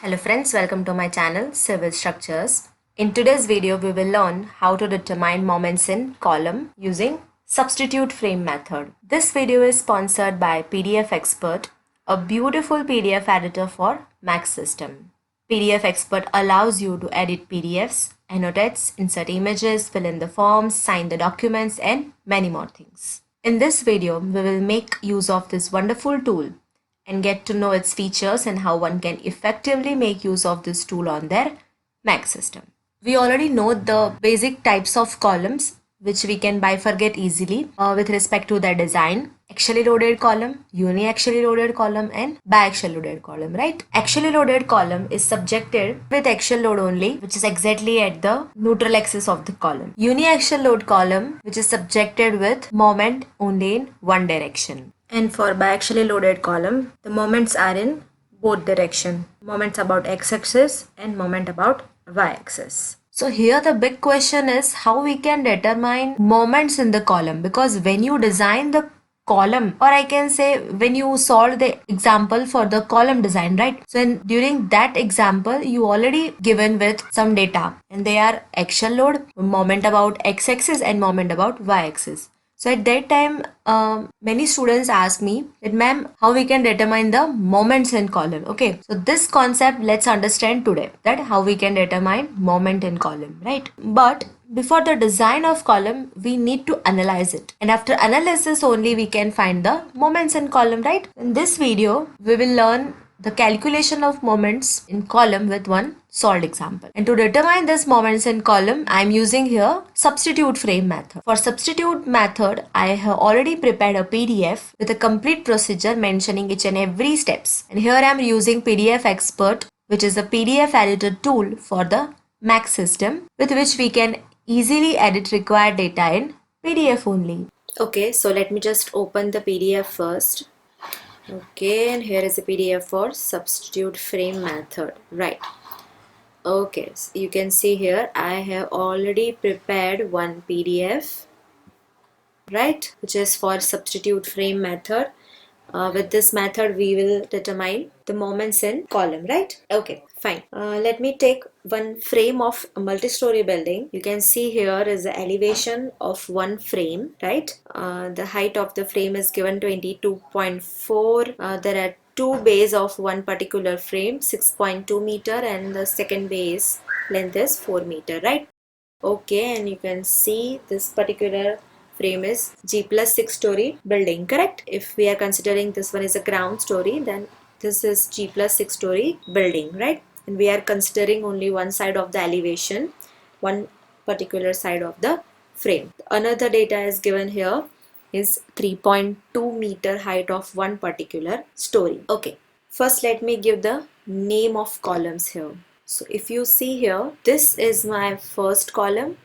Hello friends, welcome to my channel Civil Structures. In today's video, we will learn how to determine moments in column using substitute frame method. This video is sponsored by PDF Expert, a beautiful PDF editor for Mac system. PDF Expert allows you to edit PDFs, annotate, insert images, fill in the forms, sign the documents, and many more things. In this video, we will make use of this wonderful tool and get to know its features and how one can effectively make use of this tool on their Mac system. We already know the basic types of columns which we can bifurcate easily with respect to their design. Axially loaded column, uni-axially loaded column and biaxial loaded column, right? Axially loaded column is subjected with axial load only, which is exactly at the neutral axis of the column. Uni-axial load column, which is subjected with moment only in one direction. And for biaxially loaded column, the moments are in both direction. Moments about x-axis and moment about y-axis. So here the big question is how we can determine moments in the column, because when you design the column, or I can say when you solve the example for the column design, right? So during that example, you already given with some data and they are axial load, moment about x-axis and moment about y-axis. So at that time, many students ask me that, ma'am, how we can determine the moments in column. Okay, so this concept let's understand today, that how we can determine moment in column, right? But before the design of column, we need to analyze it. And after analysis only, we can find the moments in column, right? In this video, we will learn the calculation of moments in column with one solved example. And to determine this moments in column, I am using here substitute frame method. For substitute method, I have already prepared a PDF with a complete procedure mentioning each and every steps. And here I am using PDF Expert, which is a PDF editor tool for the Mac system, with which we can easily edit required data in PDF only. Okay, so let me just open the PDF first. Okay, and here is a PDF for substitute frame method, right? Okay, so you can see here I have already prepared one PDF, right, which is for substitute frame method. With this method we will determine the moments in column, right? Okay, fine. Let me take one frame of a multi-story building. You can see here is the elevation of one frame, right? The height of the frame is given 22.4. There are two bays of one particular frame, 6.2 meter, and the second base length is 4 meter, right? Okay, and you can see this particular frame is G plus 6 story building, correct? If we are considering this one is a ground story, then this is G plus 6 story building, right? And we are considering only one side of the elevation, one particular side of the frame. Another data is given here is 3.2 meter height of one particular story. Okay, first let me give the name of columns here. So if you see here, this is my first column,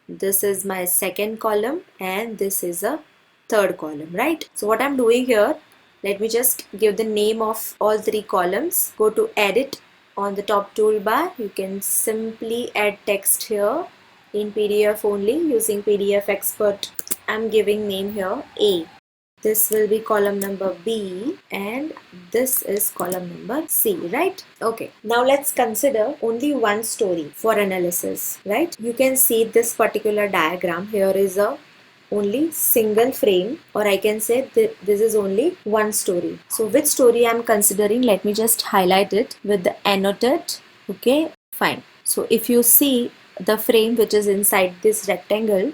this is my second column, and this is a third column, right? So what I'm doing here, let me just give the name of all three columns. Go to edit on the top toolbar. You can simply add text here in PDF only using PDF Expert. I'm giving name here A. This will be column number B and this is column number C, right? Okay, now let's consider only one story for analysis, right? You can see this particular diagram. Here is a only single frame, or I can say this is only one story. So which story I'm considering, let me just highlight it with the annotate. Okay, fine. So if you see the frame which is inside this rectangle,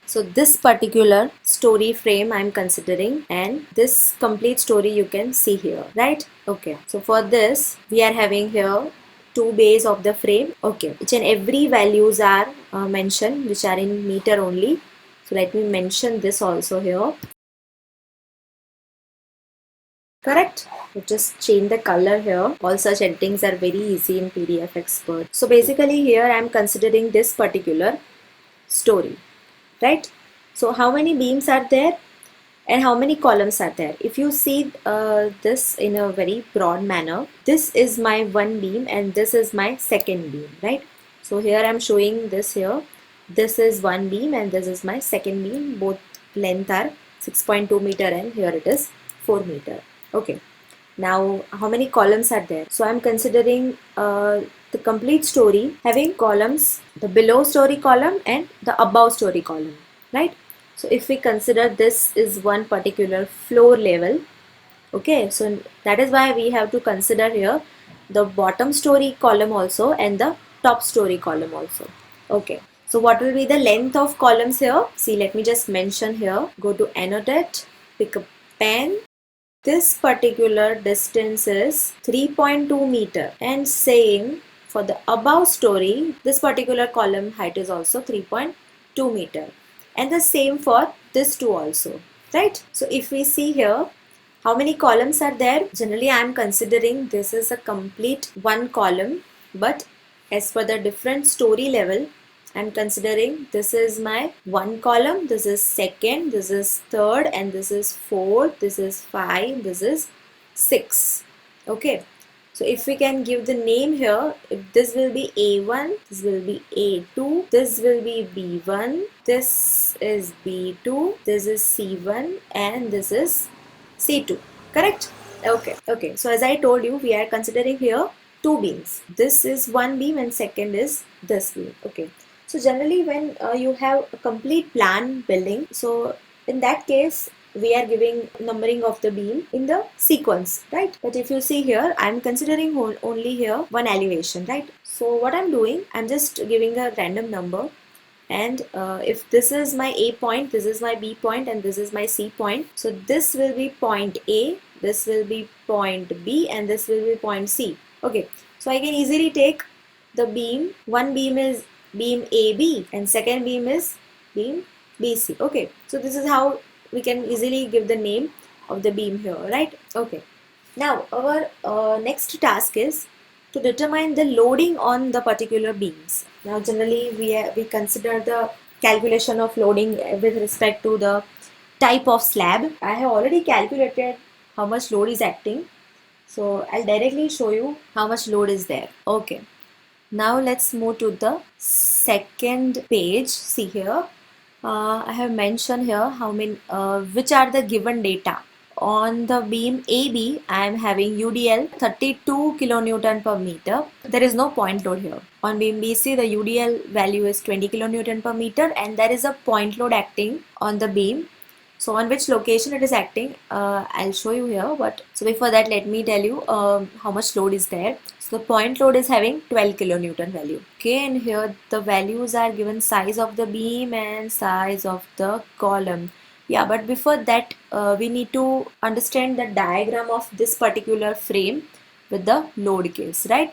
so this particular story frame I'm considering, and this complete story you can see here, right? Okay, so for this we are having here two bays of the frame. Okay, each and every values are mentioned which are in meter only. So let me mention this also here, correct? You just change the color here. All such editings are very easy in PDF Expert. So basically here I am considering this particular story, right? So how many beams are there and how many columns are there? If you see this in a very broad manner, this is my one beam and this is my second beam, right? So here I am showing this here. This is one beam and this is my second beam. Both length are 6.2 meter and here it is 4 meter. Okay. Now, how many columns are there? So I'm considering the complete story having columns, the below story column and the above story column, right? So if we consider this is one particular floor level, okay, so that is why we have to consider here the bottom story column also and the top story column also. Okay, so what will be the length of columns here? See, let me just mention here. Go to annotate, pick a pen. This particular distance is 3.2 meter, and same for the above story, this particular column height is also 3.2 meter, and the same for this two also, right? So if we see here, how many columns are there? Generally, I am considering this is a complete one column, but as per the different story level, I'm considering this is my one column, this is second, this is third, and this is fourth, this is five, this is six. Okay. So if we can give the name here, if this will be A1, this will be A2, this will be B1, this is B2, this is C1, and this is C2. Correct? Okay. Okay. So as I told you, we are considering here two beams. This is one beam and second is this beam. Okay. So generally when you have a complete plan building, so in that case we are giving numbering of the beam in the sequence, right? But if you see here, I'm considering only here one elevation, right? So what I'm doing, I'm just giving a random number, and if this is my A point, this is my B point, and this is my C point, so this will be point A, this will be point B, and this will be point C. Okay, so I can easily take the beam. One beam is beam AB and second beam is beam BC. Okay, so this is how we can easily give the name of the beam here, right? Okay, now our next task is to determine the loading on the particular beams. Now generally we consider the calculation of loading with respect to the type of slab. I have already calculated how much load is acting, so I'll directly show you how much load is there. Okay, now let's move to the second page. See here, I have mentioned here how many which are the given data. On the beam AB, I am having UDL 32 kilonewton per meter. There is no point load here. On beam BC, the UDL value is 20 kilonewton per meter, and there is a point load acting on the beam. So on which location it is acting, I'll show you here. But so before that, let me tell you how much load is there. So the point load is having 12 kilonewton value. Okay, and here the values are given size of the beam and size of the column. Yeah, but before that, we need to understand the diagram of this particular frame with the load case, right?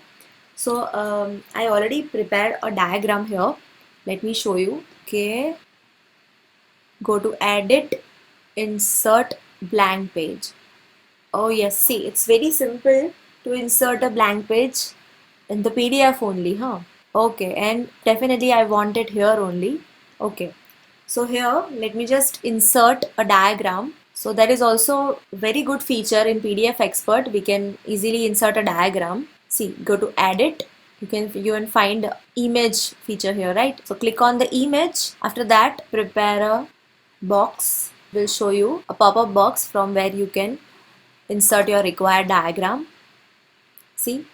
So I already prepared a diagram here. Let me show you. Okay, go to edit, insert blank page. Oh yes, see, it's very simple to insert a blank page in the PDF only, huh? Okay, and definitely I want it here only. Okay, so here let me just insert a diagram. So that is also very good feature in PDF Expert. We can easily insert a diagram. See, go to edit. You can find image feature here, right? So click on the image. After that, prepare a box. Will show you a pop-up box from where you can insert your required diagram. See?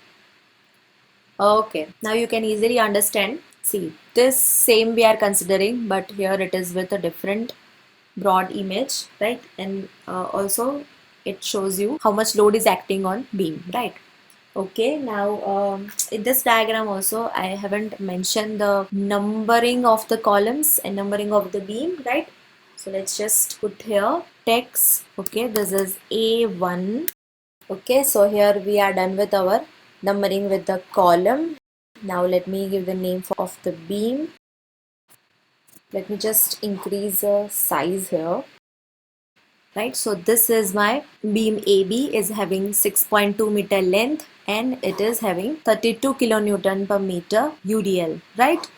Okay, now you can easily understand. See, this same we are considering, but here it is with a different broad image, right? And also it shows you how much load is acting on beam, right? Okay, now in this diagram also I haven't mentioned the numbering of the columns and numbering of the beam, right? So let's just put here text. Okay, this is A1. Okay, so here we are done with our numbering with the column. Now let me give the name of the beam. Let me just increase the size here. Right, so this is my beam AB is having 6.2 meter length and it is having 32 kilonewton per meter UDL, right?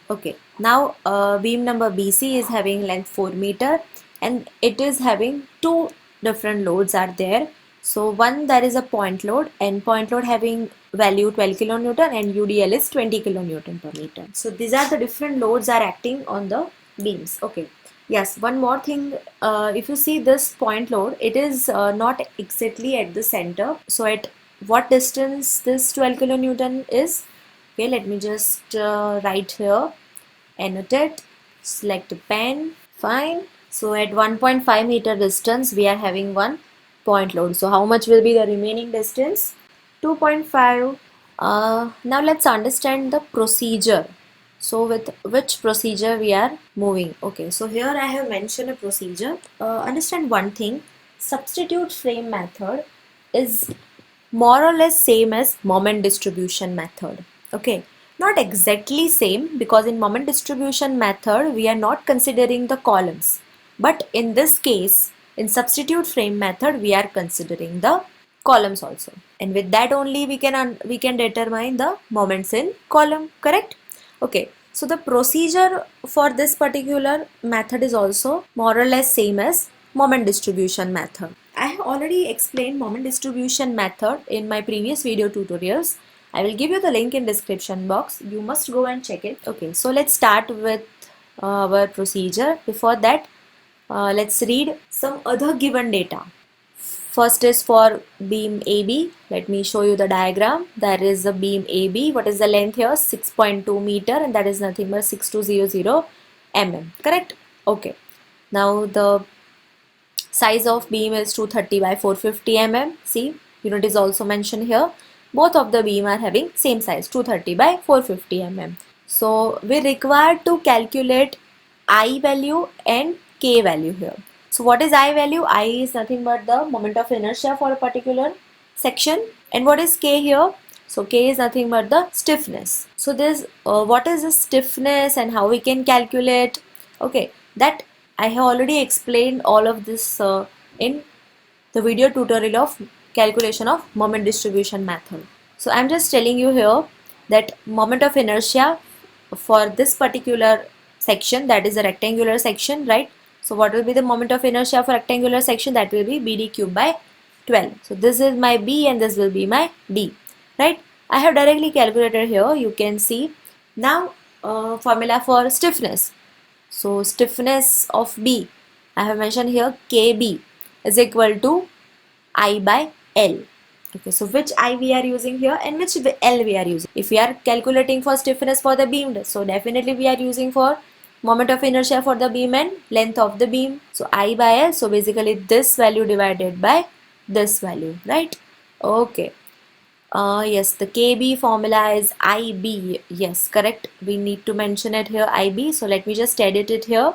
Okay, now beam number BC is having length 4 meter and it is having two different loads are there. So one, there is a point load, and point load having value 12 kilonewton and UDL is 20 kilonewton per meter. So these are the different loads are acting on the beams. Okay, Yes, one more thing, if you see this point load, it is not exactly at the center. So at what distance this 12 kilonewton is? Okay, let me just write here, annotate, select a pen, fine. So at 1.5 meter distance, we are having one point load. So how much will be the remaining distance? 2.5. Now let's understand the procedure. So with which procedure we are moving? Okay, so here I have mentioned a procedure. Understand one thing, substitute frame method is more or less same as moment distribution method. Okay, not exactly same, because in moment distribution method we are not considering the columns, but in this case in substitute frame method we are considering the columns also, and with that only we can determine the moments in column, correct? Okay, so the procedure for this particular method is also more or less same as moment distribution method. I have already explained moment distribution method in my previous video tutorials. I will give you the link in description box. You must go and check it. Okay, so let's start with our procedure. Before that, let's read some other given data. First is for beam AB. Let me show you the diagram. There is a beam AB. What is the length here? 6.2 meter, and that is nothing but 6200 mm. Correct? Okay. Now the size of beam is 230 by 450 mm. See, unit is also mentioned here. Both of the beam are having same size, 230 by 450 mm. So we require to calculate I value and K value here. So what is I value? I is nothing but the moment of inertia for a particular section. And what is K here? So K is nothing but the stiffness. So this what is the stiffness and how we can calculate? Okay, that I have already explained all of this in the video tutorial of calculation of moment distribution method. So I'm just telling you here that moment of inertia for this particular section, that is a rectangular section, right? So what will be the moment of inertia for rectangular section? That will be BD cube by 12. So this is my B and this will be my D, right? I have directly calculated here. You can see now formula for stiffness. So stiffness of B, I have mentioned here KB is equal to I by L. Okay, so which I we are using here and which L we are using? If we are calculating for stiffness for the beam, so definitely we are using for moment of inertia for the beam and length of the beam. So I by L, so basically this value divided by this value, right? Okay. Yes, the KB formula is IB. Yes, correct. We need to mention it here, IB. So let me just edit it here.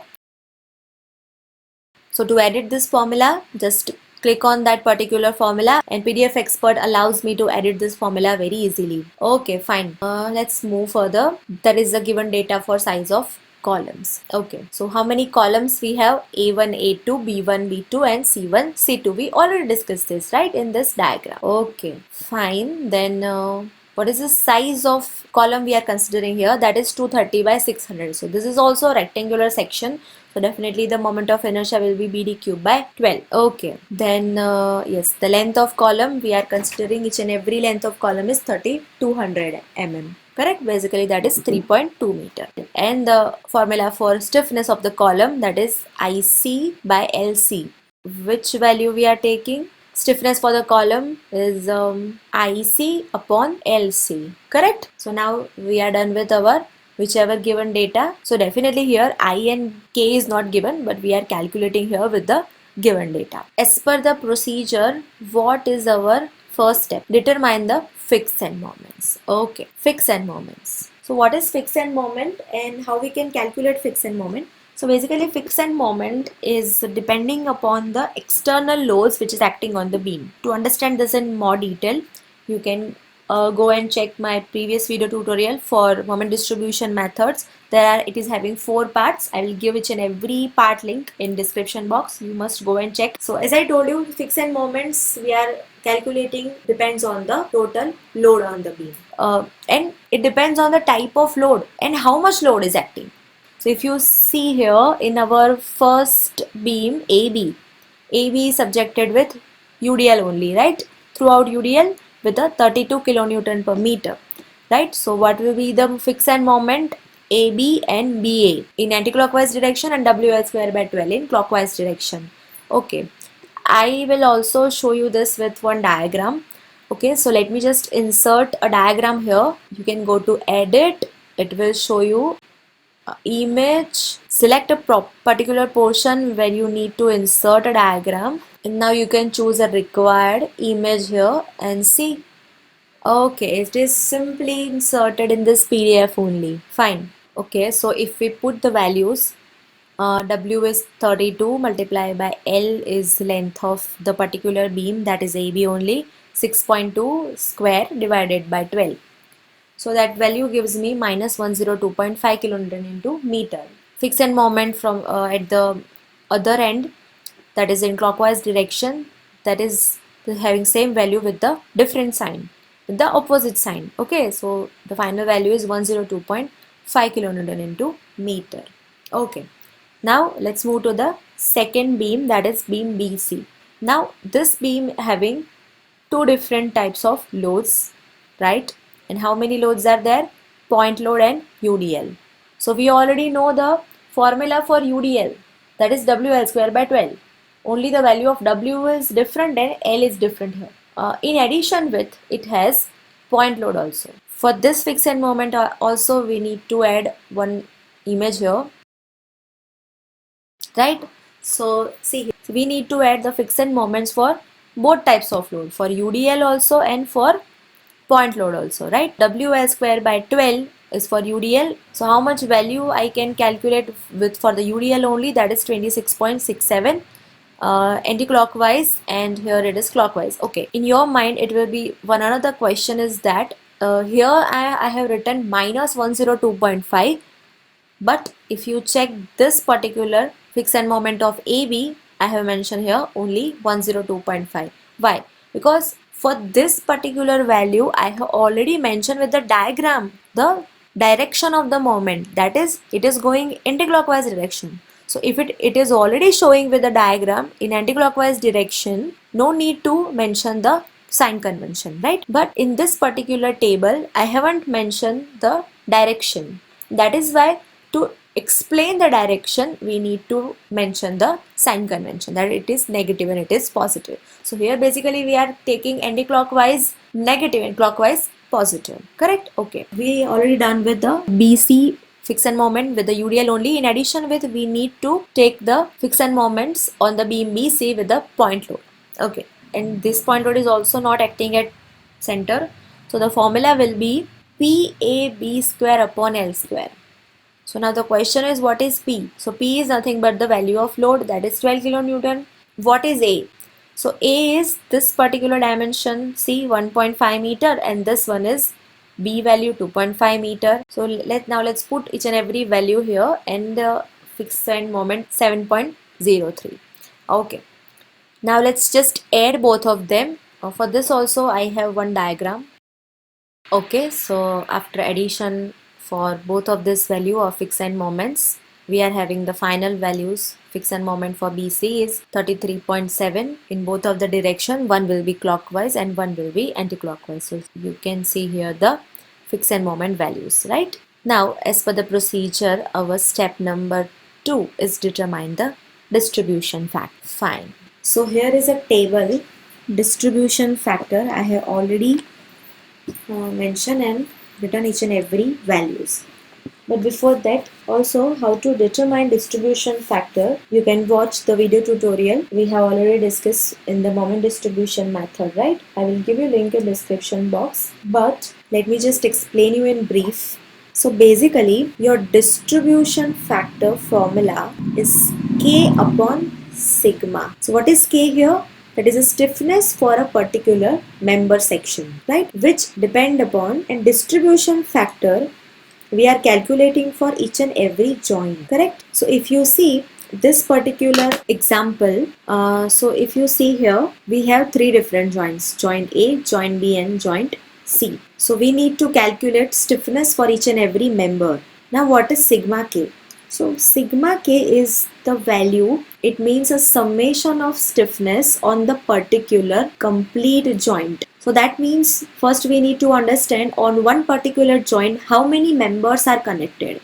So to edit this formula, just click on that particular formula and PDF Expert allows me to edit this formula very easily. Okay, fine. Let's move further. There is a given data for size of columns. Okay, so how many columns we have? A1, A2, B1, B2 and C1, C2. We already discussed this, right, in this diagram. Okay, fine. Then what is the size of column we are considering here? That is 230 by 600. So this is also a rectangular section. So definitely the moment of inertia will be BD cube by 12. Okay. Then yes, the length of column we are considering, each and every length of column is 3200 mm. Correct? Basically that is 3.2 meter. And the formula for stiffness of the column, that is IC by LC. Which value we are taking? Stiffness for the column is IC upon LC. Correct? So now we are done with our whichever given data. So definitely here I and K is not given, but we are calculating here with the given data. As per the procedure, what is our first step? Determine the fixed end moments. Okay, fixed end moments. So what is fixed end moment and how we can calculate fixed end moment? So basically fixed end moment is depending upon the external loads which is acting on the beam. To understand this in more detail, you can go and check my previous video tutorial for moment distribution methods. It is having 4 parts. I will give each and every part link in description box. You must go and check. So as I told you, fixed end moments we are calculating depends on the total load on the beam. And it depends on the type of load and how much load is acting. So if you see here in our first beam AB is subjected with UDL only, right? Throughout UDL with a 32 kilonewton per meter, right? So what will be the fixed end moment? AB and BA in anti-clockwise direction and WL square by 12 in clockwise direction. Okay, I will also show you this with one diagram. Okay, so let me just insert a diagram here. You can go to edit, it will show you image, select a particular portion where you need to insert a diagram, and now you can choose a required image here and see. Okay, it is simply inserted in this PDF only. Fine. Okay, so if we put the values, W is 32 multiplied by L is length of the particular beam, that is AB only, 6.2 square divided by 12. So that value gives me minus 102.5 kilonewton into meter. Fixed moment from at the other end, that is in clockwise direction, that is having same value with the different sign, with the opposite sign. Okay, so the final value is 102.5 kilonewton into meter. Okay, now let's move to the second beam, that is beam BC. Now this beam having two different types of loads, right? And how many loads are there? Point load and UDL. So we already know the formula for UDL, that is WL square by 12. Only the value of W is different and L is different here. In addition with, it has point load also. For this fixed end moment also we need to add one image here, right? So see here, we need to add the fixed moments for both types of load, for UDL also and for point load also, right? WL square by 12 is for UDL. So how much value I can calculate with for the UDL only, that is 26.67 anti-clockwise, and here it is clockwise. Okay, in your mind it will be one another question is that here I have written minus 102.5, but if you check this particular fixed end moment of AB, I have mentioned here only 102.5. Why? Because for this particular value, I have already mentioned with the diagram the direction of the moment, that is it is going anti-clockwise direction. So if it is already showing with the diagram in anti-clockwise direction, no need to mention the sign convention, right? But in this particular table, I haven't mentioned the direction. That is why to explain the direction, we need to mention the sign convention, that it is negative and it is positive. So here basically we are taking anti-clockwise negative and clockwise positive, correct? Okay, we already done with the BC fixed moment with the UDL only. In addition with, we need to take the fixed moments on the beam BC with the point load. Okay, and this point load is also not acting at center, so the formula will be PAB square upon L square. So now the question is, what is P? So P is nothing but the value of load, that is 12 kilonewton. What is A? So A is this particular dimension, C 1.5 meter, and this one is B value 2.5 meter. So let's put each and every value here, and the fixed end moment 7.03. Okay. Now let's just add both of them. For this also I have one diagram. Okay, so after addition for both of this value of fixed end moments, we are having the final values. Fixed end moment for BC is 33.7 in both of the direction. One will be clockwise and one will be anti-clockwise. So you can see here the fixed end moment values, right? Now, as per the procedure, our step number 2 is determine the distribution factor. Fine. So here is a table, distribution factor. I have already mentioned and written each and every values. But before that, also how to determine distribution factor, you can watch the video tutorial we have already discussed in the moment distribution method, right? I will give you link in description box, but let me just explain you in brief. So basically your distribution factor formula is K upon sigma. So what is K here? That is a stiffness for a particular member section, right? Which depend upon, and distribution factor we are calculating for each and every joint, correct? So if you see this particular example, so if you see here, we have three different joints, joint A, joint B and joint C. So we need to calculate stiffness for each and every member. Now what is sigma K? So sigma K is the value, it means a summation of stiffness on the particular complete joint. So that means first we need to understand on one particular joint how many members are connected.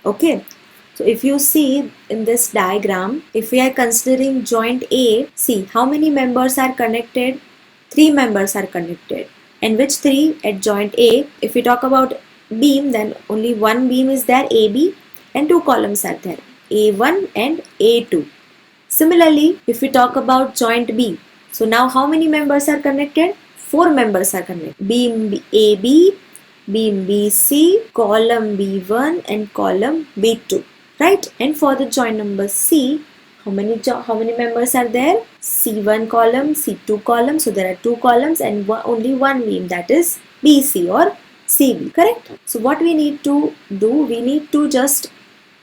Okay. So if you see in this diagram, if we are considering joint A, see how many members are connected? 3 members are connected. And which 3 at joint A? If we talk about beam, then only one beam is there, AB, and 2 columns are there, A1 and A2. Similarly, if we talk about joint B, so now how many members are connected? 4 members are connected. Beam AB, beam BC, column B1 and column B2, right? And for the joint number C, how many members are there? C1 column, C2 column. So there are 2 columns and only one beam, that is BC or CB, correct? So what we need to do, we need to just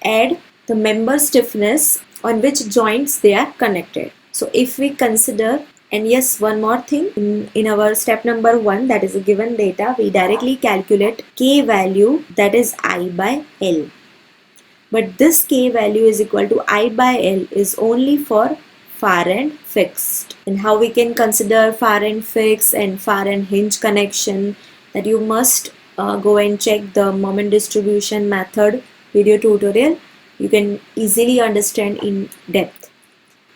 add the member stiffness on which joints they are connected. So if we consider, and yes, one more thing, in our step number 1, that is a given data, we directly calculate K value, that is I by L. But this K value is equal to I by L is only for far end fixed. And how we can consider far end fixed and far end hinge connection, that you must go and check the moment distribution method video tutorial. You can easily understand in depth.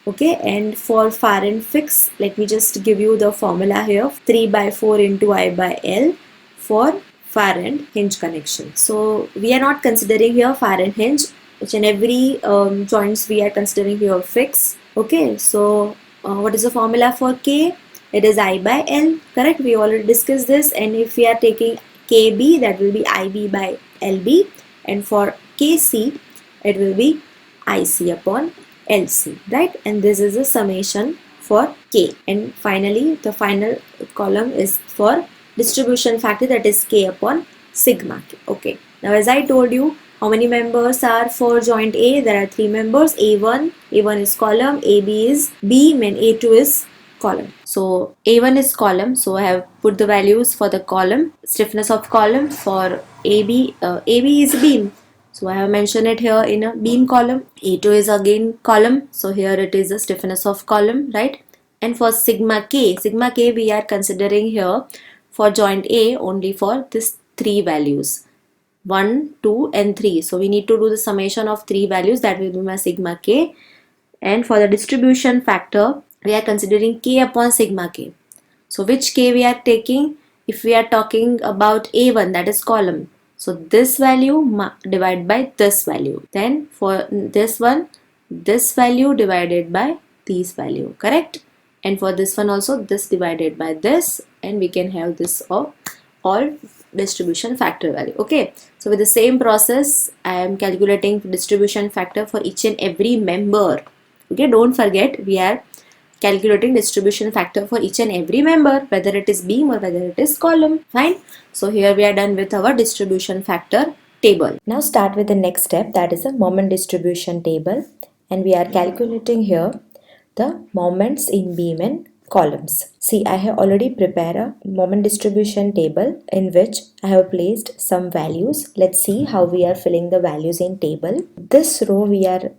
Okay, and for far end fix, let me just give you the formula here, 3 by 4 into I by L for far end hinge connection. So we are not considering here far end hinge, each and every joints we are considering here fix. Okay, so what is the formula for K? It is I by L, correct? We already discussed this. And if we are taking KB, that will be IB by LB, and for KC it will be IC upon LC, right? And this is a summation for K. And finally the final column is for distribution factor, that is K upon sigma K. Okay, now as I told you, how many members are for joint A? There are 3 members, A1 is column, AB is beam, and A2 is column. So A1 is column, so I have put the values for the column, stiffness of column. For AB, AB is beam, so I have mentioned it here in a beam column. A2 is again column, so here it is the stiffness of column, right? And for sigma K we are considering here for joint A only for this 3 values, 1, 2 and 3. So we need to do the summation of 3 values, that will be my sigma K. And for the distribution factor, we are considering K upon sigma K. So which K we are taking? If we are talking about A1, that is column, so this value divided by this value. Then for this one, this value divided by this value, correct? And for this one also, this divided by this, and we can have this of all distribution factor value. Okay, so with the same process, I am calculating distribution factor for each and every member. Okay, don't forget, we are calculating distribution factor for each and every member, whether it is beam or whether it is column. Fine. So here we are done with our distribution factor table. Now start with the next step, that is a moment distribution table, and we are calculating here the moments in beam and columns. See, I have already prepared a moment distribution table in which I have placed some values. Let's see how we are filling the values in table. This row we are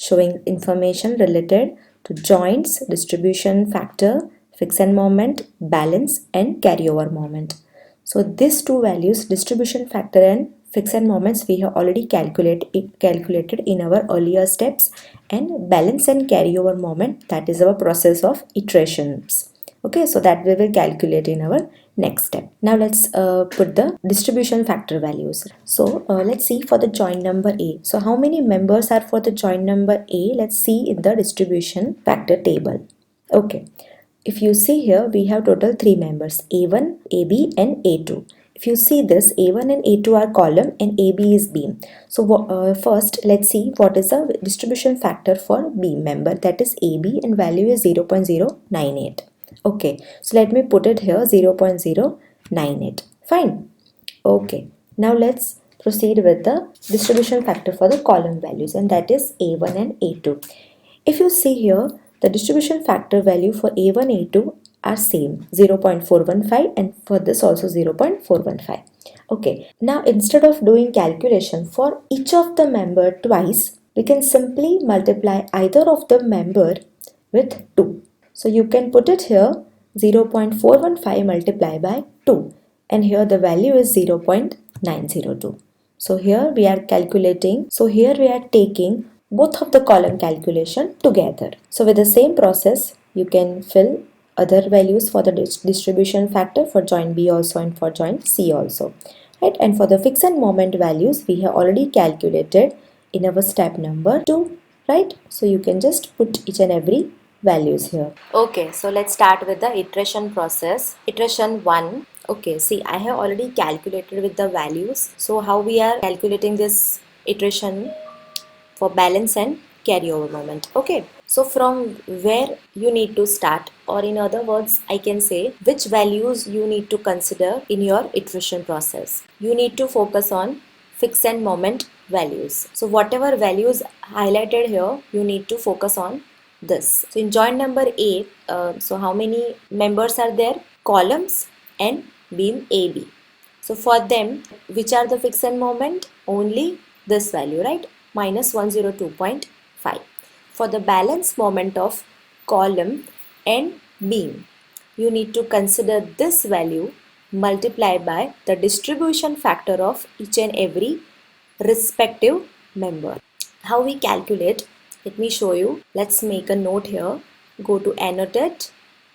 showing information related to joints, distribution factor, fixed moment, balance and carryover moment. So these two values, distribution factor and fixed moments, we have already calculated in our earlier steps, and balance and carryover moment, that is our process of iterations. Okay, so that we will calculate in our next step. Now let's put the distribution factor values. So let's see for the joint number A. So how many members are for the joint number A? Let's see in the distribution factor table. Okay, if you see here, we have total 3 members, A1, AB and A2. If you see this, A1 and A2 are column and AB is beam. So first let's see what is the distribution factor for beam member, that is AB, and value is 0.098. Okay, so let me put it here, 0.098. Fine. Okay, now let's proceed with the distribution factor for the column values, and that is A1 and A2. If you see here, the distribution factor value for A1, A2 are same, 0.415, and for this also 0.415. Okay, now instead of doing calculation for each of the member twice, we can simply multiply either of the member with 2. So you can put it here, 0.415 multiplied by 2, and here the value is 0.902. So here we are calculating. So here we are taking both of the column calculation together. So with the same process, you can fill other values for the distribution factor for joint B also and for joint C also. Right? And for the fixed moment values, we have already calculated in our step number 2. Right? So you can just put each and every values here. Okay, so let's start with the iteration process. Iteration 1. Okay, see, I have already calculated with the values. So how we are calculating this iteration for balance and carryover moment. Okay, so from where you need to start, or in other words, I can say which values you need to consider in your iteration process. You need to focus on fixed and moment values. So whatever values highlighted here, you need to focus on this. So in joint number A, so how many members are there? Columns and beam AB. So for them, which are the fixed moment? Only this value, right? Minus 102.5. For the balance moment of column and beam, you need to consider this value multiplied by the distribution factor of each and every respective member. How we calculate? Let me show you. Let's make a note here. Go to annotate.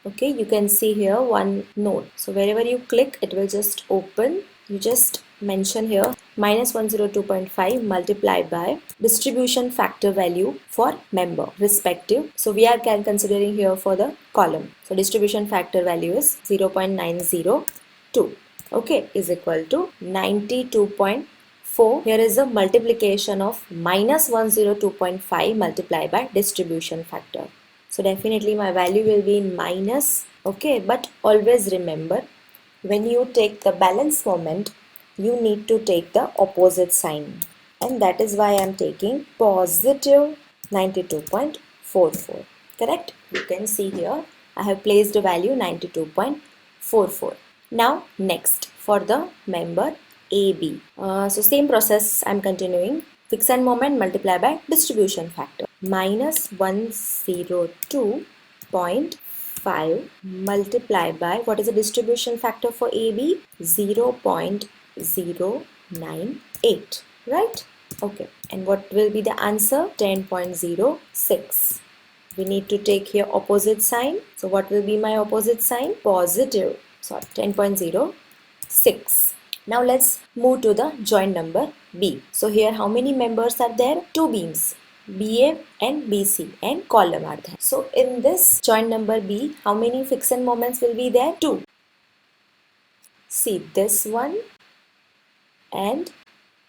Okay, you can see here one note. So wherever you click, it will just open. You just mention here minus 102.5 multiplied by distribution factor value for member respective. So we are considering here for the column. So distribution factor value is 0.902. Okay, is equal to 92.4. Here is a multiplication of minus 102.5 multiplied by distribution factor. So definitely my value will be in minus. Okay, but always remember, when you take the balance moment, you need to take the opposite sign. And that is why I am taking positive 92.44. Correct? You can see here, I have placed a value 92.44. Now next for the member AB. So same process I am continuing. Fixed moment multiplied by distribution factor. Minus 102.5 multiplied by, what is the distribution factor for AB? 0.098. Right? Okay. And what will be the answer? 10.06. We need to take here opposite sign. So what will be my opposite sign? Positive. Sorry, 10.06. Now let's move to the joint number B. So here how many members are there? Two beams, BA and BC, and column are there. So in this joint number B, how many fixed moments will be there? Two. See this one and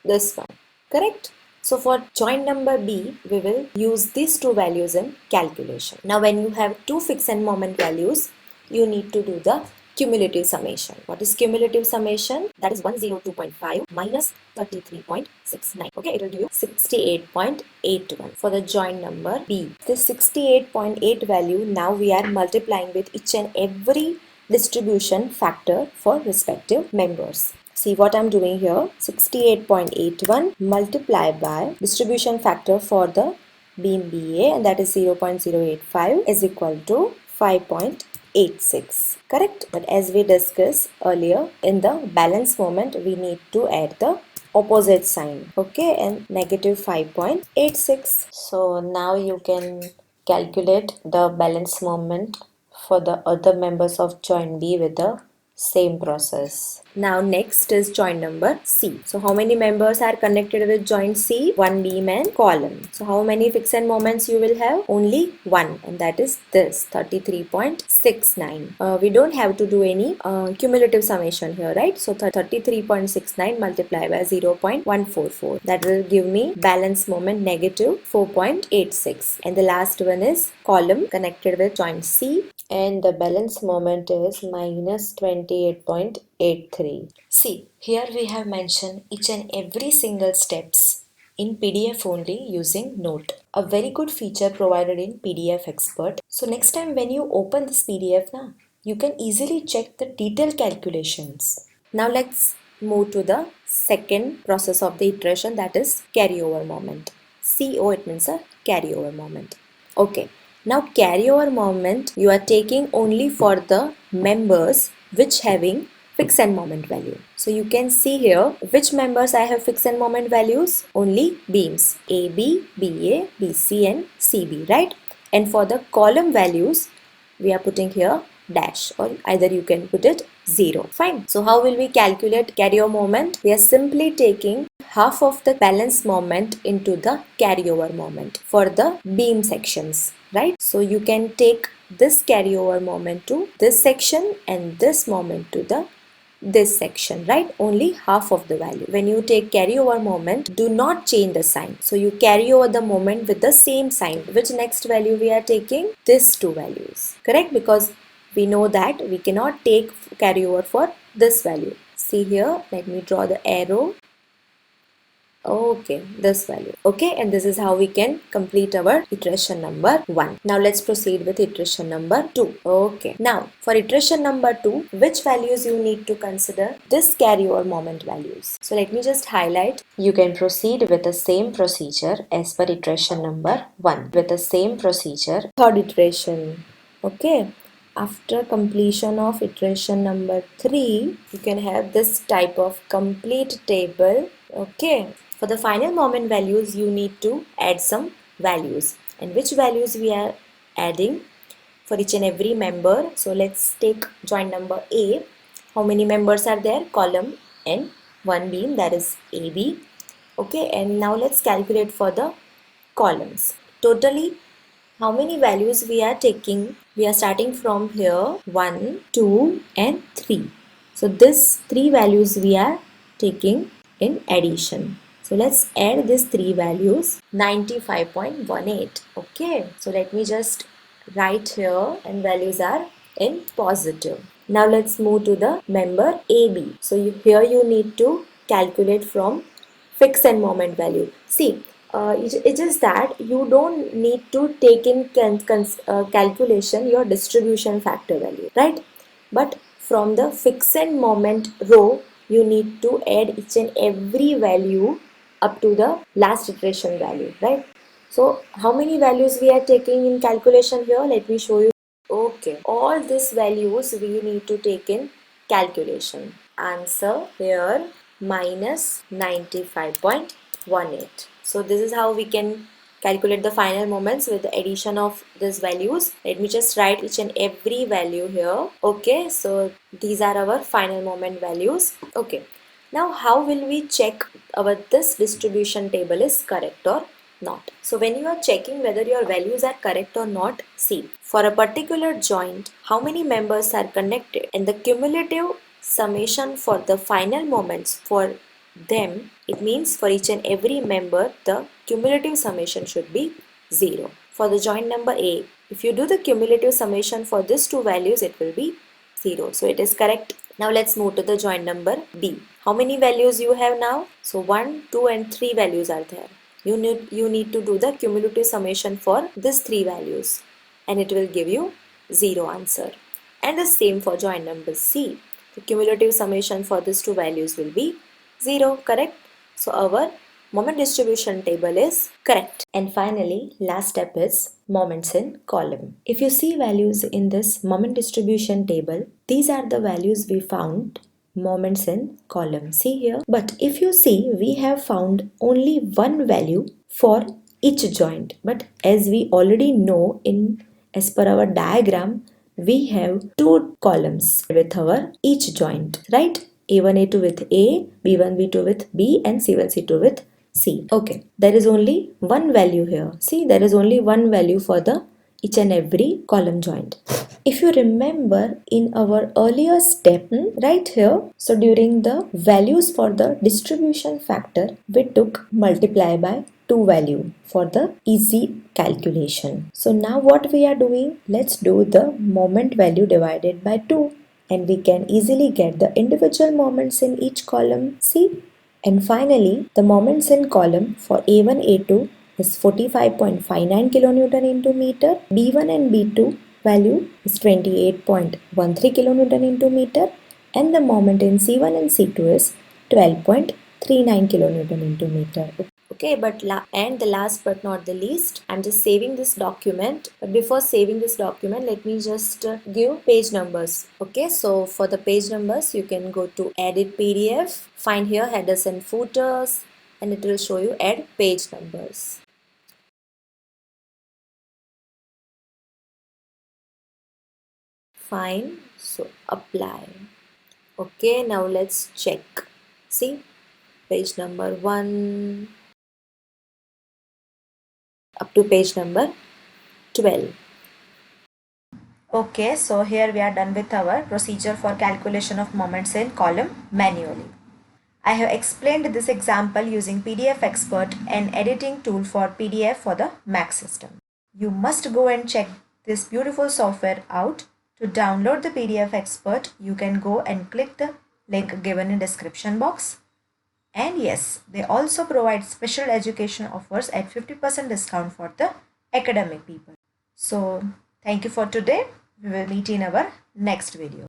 this one. Correct? So for joint number B, we will use these two values in calculation. Now when you have two fixed moment values, you need to do the cumulative summation. What is cumulative summation? That is 102.5 minus 33.69. Okay, it will give you 68.81 for the joint number B. This 68.8 value, now we are multiplying with each and every distribution factor for respective members. See what I'm doing here. 68.81 multiplied by distribution factor for the beam BA, and that is 0.085, is equal to 5.86. Correct? But as we discussed earlier, in the balance moment, we need to add the opposite sign. Okay, and negative 5.86. So now you can calculate the balance moment for the other members of joint B with the same process. Now next is joint number C. So how many members are connected with joint C? One beam and column. So how many fixed moments you will have? Only one, and that is this 33.69. We don't have to do any cumulative summation here, right? So 33.69 multiplied by 0.144. That will give me balance moment negative 4.86. And the last one is column connected with joint C, and the balance moment is minus 28.83. See, here we have mentioned each and every single steps in PDF only using Note, a very good feature provided in PDF Expert. So next time when you open this PDF, you can easily check the detailed calculations. Now let's move to the second process of the iteration, that is carryover moment. CO, it means a carryover moment. Okay. Now carryover moment you are taking only for the members which having fixed end moment value. So you can see here which members I have fixed end moment values, only beams AB, BA, BC and CB, right? And for the column values, we are putting here dash, or either you can put it 0. Fine. So how will we calculate carryover moment? We are simply taking half of the balance moment into the carryover moment for the beam sections, right? So you can take this carryover moment to this section and this moment to the this section, right? Only half of the value. When you take carryover moment, do not change the sign. So you carry over the moment with the same sign. Which next value we are taking? These two values, correct? Because we know that we cannot take carryover for this value. See here, let me draw the arrow. Okay, this value. Okay, and this is how we can complete our iteration number 1. Now let's proceed with iteration number 2. Okay, now for iteration number 2, which values you need to consider? This carryover moment values. So let me just highlight. You can proceed with the same procedure as per iteration number 1. With the same procedure, third iteration. Okay. After completion of iteration number 3, you can have this type of complete table. Okay. For the final moment values, you need to add some values. And which values we are adding for each and every member? So let's take joint number A. How many members are there? Column and one beam, that is AB. Okay, and now let's calculate for the columns. Totally, how many values we are taking? We are starting from here 1, 2 and 3. So this 3 values we are taking in addition. So let's add these 3 values, 95.18. Okay, so let me just write here, and values are in positive. Now let's move to the member AB. So here you need to calculate from fixed end moment value. See, it is that you don't need to take in calculation your distribution factor value, right? But from the fixed end moment row, you need to add each and every value up to the last iteration value, right? So how many values we are taking in calculation here? Let me show you. Okay, all these values we need to take in calculation. Answer here minus 95.18. So this is how we can calculate the final moments with the addition of these values. Let me just write each and every value here. Okay, so these are our final moment values. Okay, now how will we check our this distribution table is correct or not? So when you are checking whether your values are correct or not, see, for a particular joint, how many members are connected, and the cumulative summation for the final moments for them, it means for each and every member the cumulative summation should be 0. For the joint number A, if you do the cumulative summation for these two values, it will be 0. So it is correct. Now let's move to the joint number B. How many values you have now? So 1, 2 and 3 values are there. You need to do the cumulative summation for these 3 values, and it will give you 0 answer. And the same for joint number C. The cumulative summation for these 2 values will be 0, correct? So our moment distribution table is correct. And finally, last step is moments in column. If you see values in this moment distribution table, these are the values we found moments in column. See here. But if you see, we have found only one value for each joint. But as we already know, as per our diagram, we have 2 columns with our each joint, right? A1, A2 with A, B1, B2 with B, and C1, C2 with C. Okay, there is only one value here. See, there is only one value for the each and every column joint. If you remember in our earlier step, right here, so during the values for the distribution factor, we took multiply by 2 value for the easy calculation. So now what we are doing, let's do the moment value divided by 2, and we can easily get the individual moments in each column. See, and finally the moments in column for A1, A2 is 45.59 kilonewton into meter, B1 and B2 value is 28.13 kilonewton into meter, and the moment in C1 and C2 is 12.2 39 kilonewton into meter. Okay, but and the last but not the least, I'm just saving this document. But before saving this document, let me just give page numbers. Okay, so for the page numbers, you can go to edit PDF, find here headers and footers, and it will show you add page numbers. Fine, so apply. Okay, now let's check. See, page number 1 up to page number 12. Okay, so here we are done with our procedure for calculation of moments in column manually. I have explained this example using PDF Expert, an editing tool for PDF for the Mac system. You must go and check this beautiful software out. To download the PDF Expert, you can go and click the link given in description box. And yes, they also provide special education offers at 50% discount for the academic people. So thank you for today. We will meet in our next video.